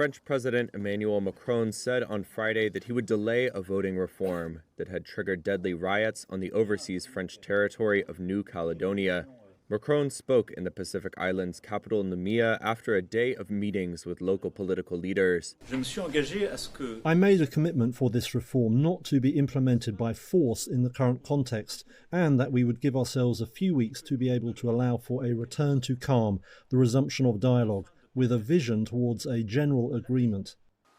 French President Emmanuel Macron said on Friday that he would delay a voting reform that had triggered deadly riots on the overseas French territory of New Caledonia. Macron spoke in the Pacific Islands' capital Nouméa after a day of meetings with local political leaders. I made a commitment for this reform not to be implemented by force in the current context, and that we would give ourselves a few weeks to be able to allow for a return to calm, the resumption of dialogue, with a vision towards a general agreement.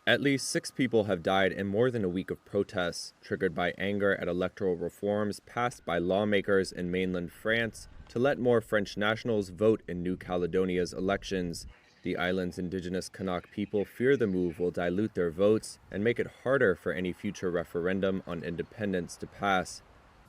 At least 6 people have died in more than a week of protests, triggered by anger at electoral reforms passed by lawmakers in mainland France to let more French nationals vote in New Caledonia's elections. The island's indigenous Kanak people fear the move will dilute their votes and make it harder for any future referendum on independence to pass.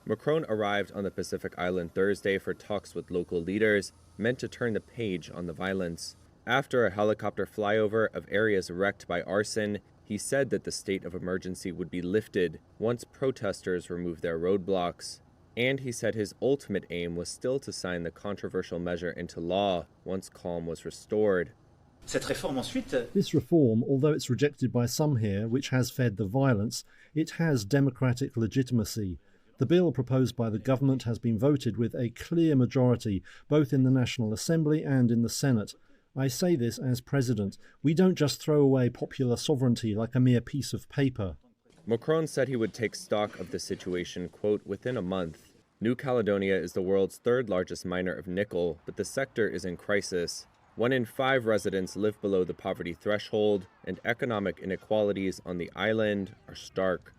Macron arrived on the Pacific Island Thursday for talks with local leaders, meant to turn the page on the violence. After a helicopter flyover of areas wrecked by arson, he said that the state of emergency would be lifted once protesters removed their roadblocks. And he said his ultimate aim was still to sign the controversial measure into law once calm was restored. This reform, although it's rejected by some here, which has fed the violence, it has democratic legitimacy. The bill proposed by the government has been voted with a clear majority, both in the National Assembly and in the Senate. I say this as president. We don't just throw away popular sovereignty like a mere piece of paper. Macron said he would take stock of the situation, quote, within a month. New Caledonia is the world's 3rd largest miner of nickel, but the sector is in crisis. 1 in 5 residents live below the poverty threshold, and economic inequalities on the island are stark.